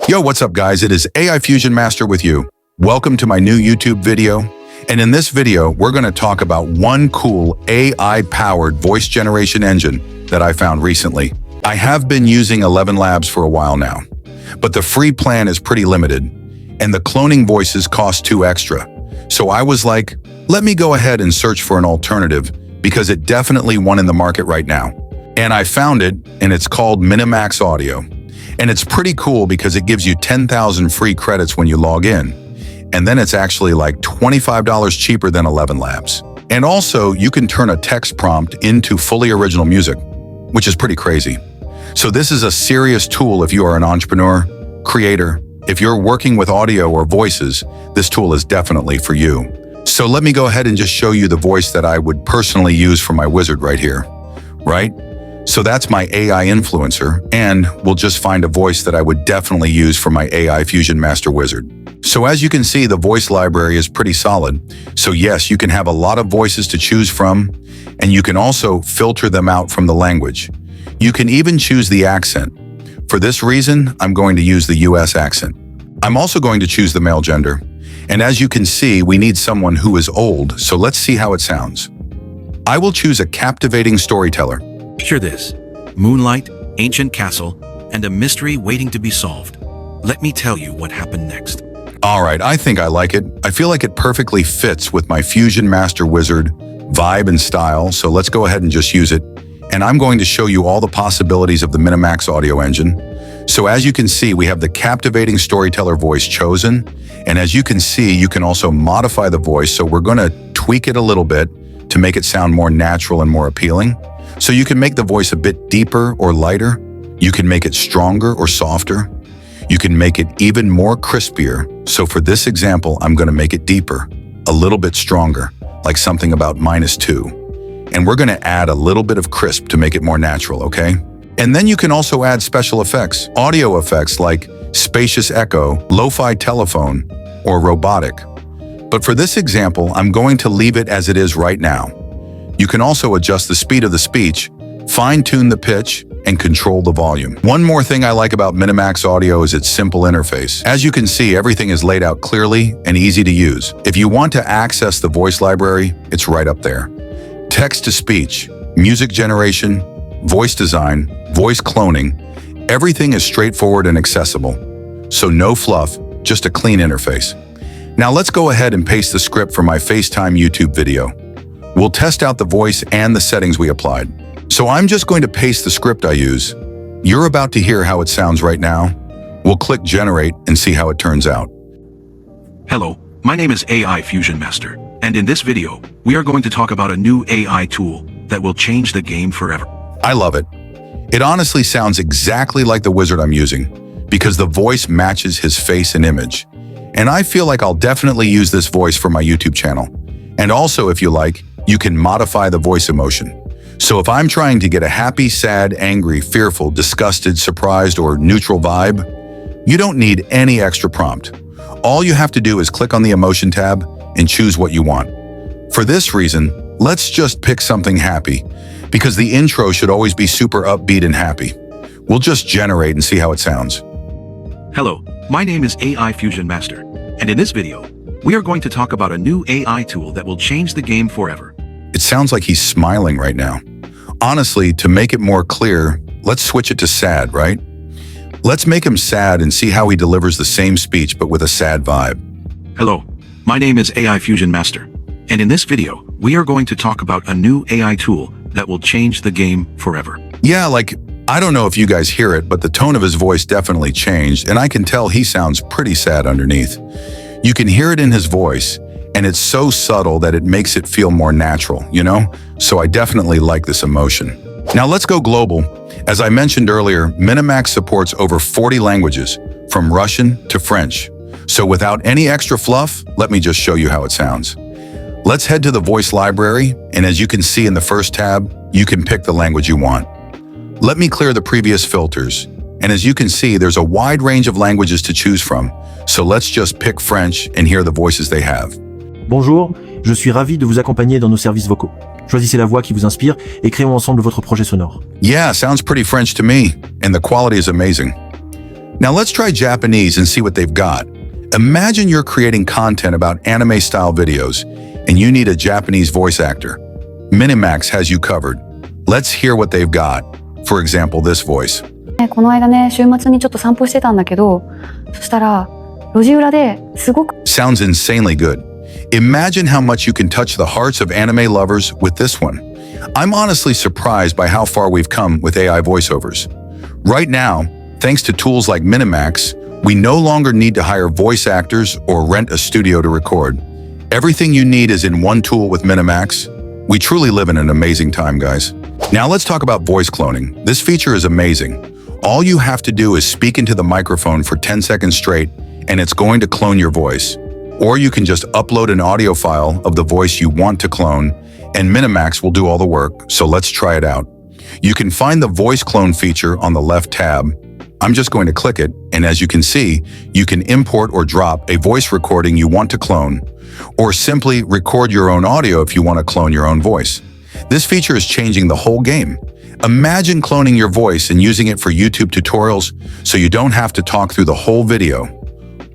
Yo, what's up guys? It is AI Fusion Master with you. Welcome to my new YouTube video. And in this video, we're going to talk about one cool AI-powered voice generation engine that I found recently. I have been using ElevenLabs for a while now, but the free plan is pretty limited, and the cloning voices cost too extra. So I was like, let me go ahead and search for an alternative because it definitely won in the market right now. And I found it, and it's called MiniMax Audio. And it's pretty cool because it gives you 10,000 free credits when you log in. And then it's actually like $25 cheaper than ElevenLabs. And also, you can turn a text prompt into fully original music, which is pretty crazy. So this is a serious tool if you are an entrepreneur, creator. If you're working with audio or voices, this tool is definitely for you. So let me go ahead and just show you the voice that I would personally use for my wizard right here, right? So that's my AI influencer, and we'll just find a voice that I would definitely use for my AI Fusion Master Wizard. So as you can see, the voice library is pretty solid. So yes, you can have a lot of voices to choose from, and you can also filter them out from the language. You can even choose the accent. For this reason, I'm going to use the US accent. I'm also going to choose the male gender. And as you can see, we need someone who is old, so let's see how it sounds. I will choose a captivating storyteller. Picture this: moonlight, ancient castle, and a mystery waiting to be solved. Let me tell you what happened next. All right, I think I like it. I feel like it perfectly fits with my Fusion Master Wizard vibe and style, so let's go ahead and just use it. And I'm going to show you all the possibilities of the MiniMax audio engine. So as you can see, we have the captivating storyteller voice chosen. And as you can see, you can also modify the voice. So we're going to tweak it a little bit to make it sound more natural and more appealing. So you can make the voice a bit deeper or lighter. You can make it stronger or softer. You can make it even more crispier. So for this example, I'm going to make it deeper, a little bit stronger, like something about -2. And we're going to add a little bit of crisp to make it more natural, okay? And then you can also add special effects, audio effects like spacious echo, lo-fi telephone, or robotic. But for this example, I'm going to leave it as it is right now. You can also adjust the speed of the speech, fine-tune the pitch, and control the volume. One more thing I like about MiniMax Audio is its simple interface. As you can see, everything is laid out clearly and easy to use. If you want to access the voice library, it's right up there. Text-to-speech, music generation, voice design, voice cloning, everything is straightforward and accessible. So no fluff, just a clean interface. Now let's go ahead and paste the script for my FaceTime YouTube video. We'll test out the voice and the settings we applied. So I'm just going to paste the script I use. You're about to hear how it sounds right now. We'll click Generate and see how it turns out. Hello, my name is AI Fusion Master, and in this video, we are going to talk about a new AI tool that will change the game forever. I love it. It honestly sounds exactly like the wizard I'm using because the voice matches his face and image. And I feel like I'll definitely use this voice for my YouTube channel. And also, if you like, you can modify the voice emotion. So if I'm trying to get a happy, sad, angry, fearful, disgusted, surprised, or neutral vibe, you don't need any extra prompt. All you have to do is click on the emotion tab and choose what you want. For this reason, let's just pick something happy, because the intro should always be super upbeat and happy. We'll just generate and see how it sounds. Hello, my name is AI Fusion Master, and in this video, we are going to talk about a new AI tool that will change the game forever. It sounds like he's smiling right now. Honestly, to make it more clear, let's switch it to sad, right? Let's make him sad and see how he delivers the same speech but with a sad vibe. Hello, my name is AI Fusion Master, and in this video, we are going to talk about a new AI tool that will change the game forever. Yeah, like, I don't know if you guys hear it, but the tone of his voice definitely changed, and I can tell he sounds pretty sad underneath. You can hear it in his voice, and it's so subtle that it makes it feel more natural, you know? So I definitely like this emotion. Now let's go global. As I mentioned earlier, MiniMax supports over 40 languages, from Russian to French. So without any extra fluff, let me just show you how it sounds. Let's head to the voice library, and as you can see in the first tab, you can pick the language you want. Let me clear the previous filters, and as you can see, there's a wide range of languages to choose from. So let's just pick French and hear the voices they have. Bonjour, je suis ravi de vous accompagner dans nos services vocaux. Choisissez la voix qui vous inspire et créons ensemble votre projet sonore. Yeah, sounds pretty French to me, and the quality is amazing. Now let's try Japanese and see what they've got. Imagine you're creating content about anime-style videos, and you need a Japanese voice actor. MiniMax has you covered. Let's hear what they've got. For example, this voice. この間ね、週末にちょっと散歩してたんだけど、そしたら、路地裏ですごく Sounds insanely good. Imagine how much you can touch the hearts of anime lovers with this one. I'm honestly surprised by how far we've come with AI voiceovers. Right now, thanks to tools like MiniMax, we no longer need to hire voice actors or rent a studio to record. Everything you need is in one tool with MiniMax. We truly live in an amazing time, guys. Now let's talk about voice cloning. This feature is amazing. All you have to do is speak into the microphone for 10 seconds straight, and it's going to clone your voice. Or you can just upload an audio file of the voice you want to clone, and MiniMax will do all the work, so let's try it out. You can find the voice clone feature on the left tab. I'm just going to click it, and as you can see, you can import or drop a voice recording you want to clone, or simply record your own audio if you want to clone your own voice. This feature is changing the whole game. Imagine cloning your voice and using it for YouTube tutorials so you don't have to talk through the whole video.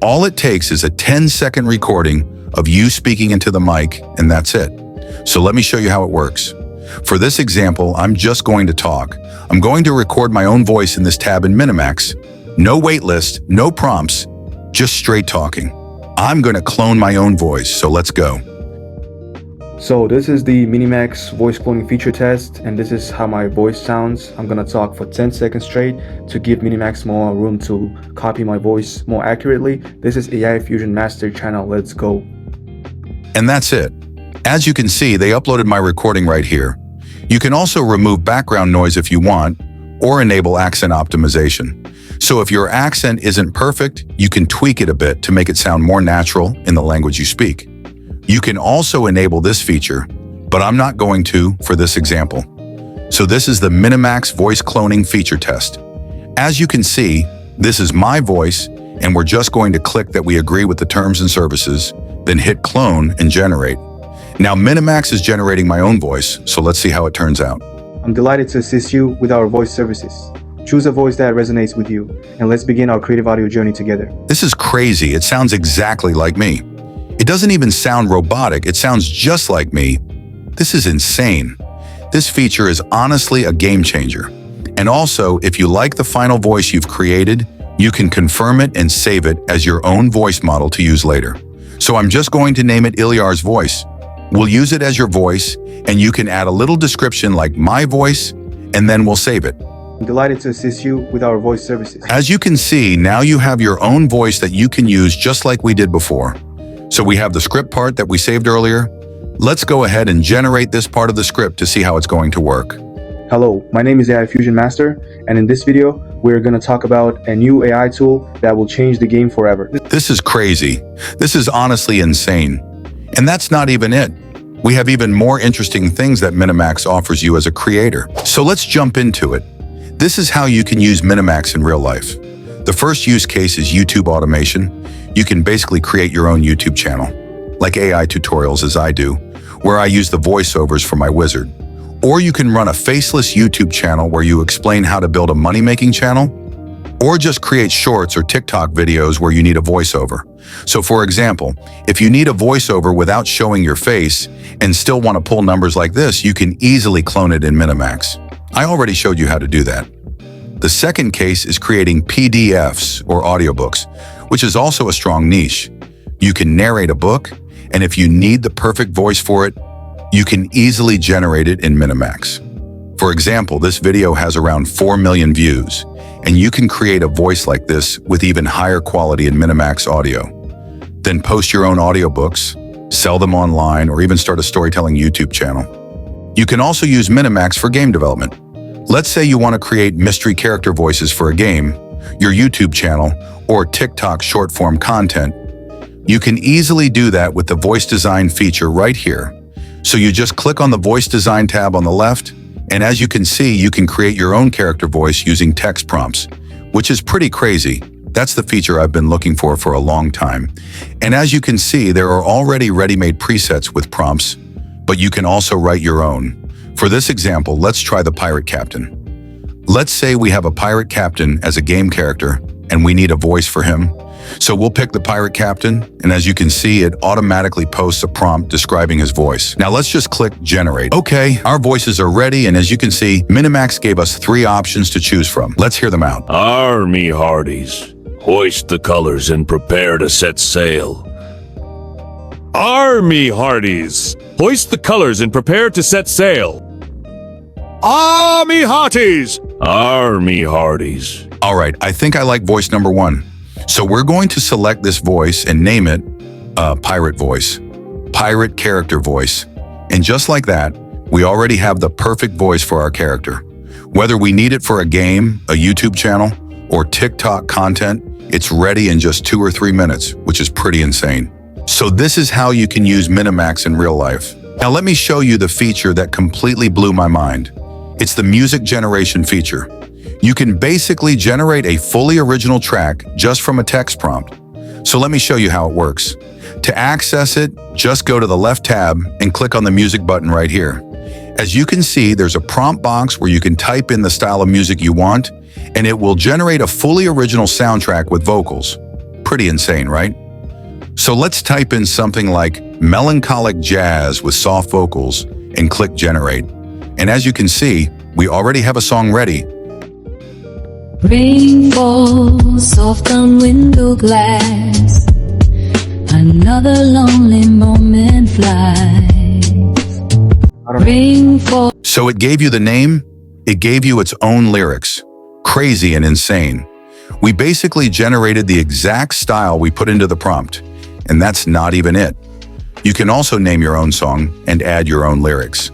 All it takes is a 10-second recording of you speaking into the mic, and that's it. So let me show you how it works. For this example, I'm just going to talk. I'm going to record my own voice in this tab in MiniMax. No waitlist, no prompts, just straight talking. I'm going to clone my own voice, so let's go. So this is the MiniMax voice cloning feature test, and this is how my voice sounds. I'm gonna talk for 10 seconds straight to give MiniMax more room to copy my voice more accurately. This is AI Fusion Master channel, let's go. And that's it. As you can see, they uploaded my recording right here. You can also remove background noise if you want, or enable accent optimization. So if your accent isn't perfect, you can tweak it a bit to make it sound more natural in the language you speak. You can also enable this feature, but I'm not going to for this example. So this is the MiniMax voice cloning feature test. As you can see, this is my voice, and we're just going to click that we agree with the terms and services, then hit clone and generate. Now MiniMax is generating my own voice, so let's see how it turns out. I'm delighted to assist you with our voice services. Choose a voice that resonates with you, and let's begin our creative audio journey together. This is crazy. It sounds exactly like me. It doesn't even sound robotic. It sounds just like me. This is insane. This feature is honestly a game changer. And also, if you like the final voice you've created, you can confirm it and save it as your own voice model to use later. So I'm just going to name it Ilyar's voice. We'll use it as your voice, and you can add a little description like my voice, and then we'll save it. I'm delighted to assist you with our voice services. As you can see, now you have your own voice that you can use just like we did before. So we have the script part that we saved earlier. Let's go ahead and generate this part of the script to see how it's going to work. Hello, my name is AI Fusion Master, and in this video, we're going to talk about a new AI tool that will change the game forever. This is crazy. This is honestly insane. And that's not even it. We have even more interesting things that MiniMax offers you as a creator. So let's jump into it. This is how you can use MiniMax in real life. The first use case is YouTube automation. You can basically create your own YouTube channel, like AI tutorials as I do, where I use the voiceovers for my wizard. Or you can run a faceless YouTube channel where you explain how to build a money-making channel, or just create shorts or TikTok videos where you need a voiceover. So for example, if you need a voiceover without showing your face and still want to pull numbers like this, you can easily clone it in MiniMax. I already showed you how to do that. The second case is creating PDFs or audiobooks, which is also a strong niche. You can narrate a book, and if you need the perfect voice for it, you can easily generate it in MiniMax. For example, this video has around 4 million views, and you can create a voice like this with even higher quality in MiniMax audio. Then post your own audiobooks, sell them online, or even start a storytelling YouTube channel. You can also use MiniMax for game development. Let's say you want to create mystery character voices for a game, your YouTube channel, or TikTok short-form content. You can easily do that with the voice design feature right here. So you just click on the voice design tab on the left, and as you can see, you can create your own character voice using text prompts, which is pretty crazy. That's the feature I've been looking for a long time. And as you can see, there are already ready-made presets with prompts, but you can also write your own. For this example, let's try the pirate captain. Let's say we have a pirate captain as a game character, and we need a voice for him. So we'll pick the pirate captain, and as you can see, it automatically posts a prompt describing his voice. Now let's just click generate. Okay, our voices are ready, and as you can see, MiniMax gave us 3 options to choose from. Let's hear them out. Army hearties, hoist the colors and prepare to set sail. Army hearties, hoist the colors and prepare to set sail. Army hearties! Army hearties. All right, I think I like voice number 1. So we're going to select this voice and name it pirate voice, pirate character voice. And just like that, we already have the perfect voice for our character. Whether we need it for a game, a YouTube channel, or TikTok content, it's ready in just 2 or 3 minutes, which is pretty insane. So this is how you can use MiniMax in real life. Now let me show you the feature that completely blew my mind. It's the music generation feature. You can basically generate a fully original track just from a text prompt. So let me show you how it works. To access it, just go to the left tab and click on the music button right here. As you can see, there's a prompt box where you can type in the style of music you want, and it will generate a fully original soundtrack with vocals. Pretty insane, right? So let's type in something like melancholic jazz with soft vocals and click generate. And as you can see, we already have a song ready. Rain falls soft on window glass. Another lonely moment flies. Rain falls. So it gave you the name, it gave you its own lyrics. Crazy and insane. We basically generated the exact style we put into the prompt, and that's not even it. You can also name your own song and add your own lyrics.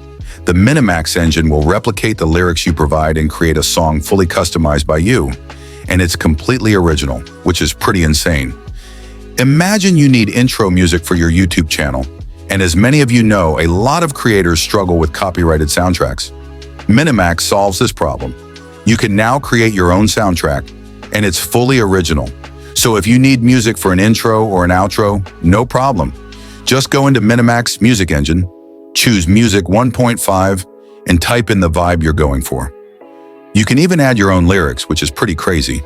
The MiniMax engine will replicate the lyrics you provide and create a song fully customized by you, and it's completely original, which is pretty insane. Imagine you need intro music for your YouTube channel, and as many of you know, a lot of creators struggle with copyrighted soundtracks. MiniMax solves this problem. You can now create your own soundtrack, and it's fully original. So if you need music for an intro or an outro, no problem. Just go into MiniMax Music Engine, choose Music 1.5, and type in the vibe you're going for. You can even add your own lyrics, which is pretty crazy.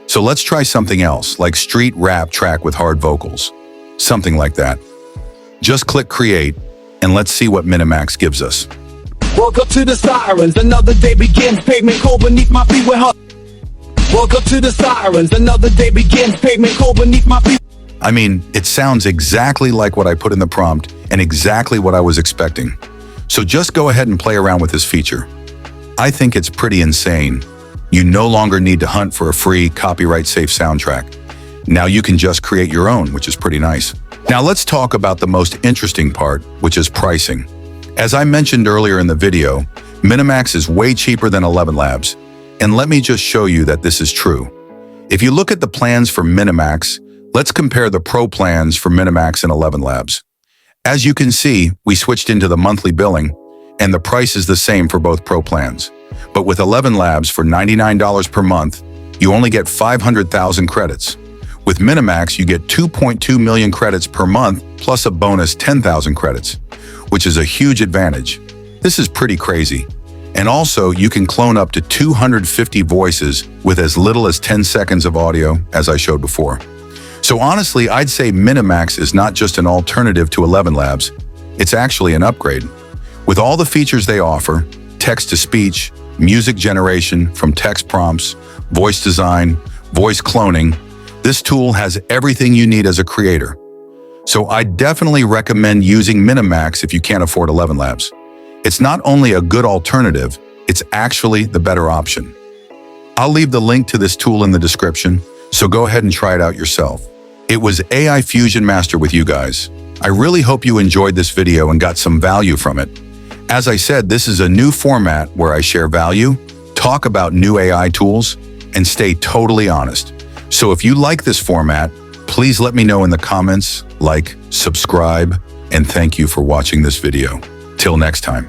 So let's try something else, like street rap track with hard vocals. Something like that. Just click Create, and let's see what MiniMax gives us. Woke up to the sirens, another day begins. Pavement cold beneath my feet with her. Woke up to the sirens, another day begins. Pavement cold beneath my feet. I mean, it sounds exactly like what I put in the prompt and exactly what I was expecting. So just go ahead and play around with this feature. I think it's pretty insane. You no longer need to hunt for a free, copyright-safe soundtrack. Now you can just create your own, which is pretty nice. Now let's talk about the most interesting part, which is pricing. As I mentioned earlier in the video, MiniMax is way cheaper than ElevenLabs, and let me just show you that this is true. If you look at the plans for MiniMax, let's compare the Pro plans for MiniMax and ElevenLabs. As you can see, we switched into the monthly billing, and the price is the same for both Pro plans. But with ElevenLabs for $99 per month, you only get 500,000 credits. With MiniMax, you get 2.2 million credits per month, plus a bonus 10,000 credits, which is a huge advantage. This is pretty crazy. And also, you can clone up to 250 voices with as little as 10 seconds of audio, as I showed before. So honestly, I'd say MiniMax is not just an alternative to ElevenLabs, it's actually an upgrade. With all the features they offer, text-to-speech, music generation from text prompts, voice design, voice cloning, this tool has everything you need as a creator. So I definitely recommend using MiniMax if you can't afford ElevenLabs. It's not only a good alternative, it's actually the better option. I'll leave the link to this tool in the description, so go ahead and try it out yourself. It was AI Fusion Master with you guys. I really hope you enjoyed this video and got some value from it. As I said, this is a new format where I share value, talk about new AI tools, and stay totally honest. So if you like this format, please let me know in the comments, like, subscribe, and thank you for watching this video. Till next time.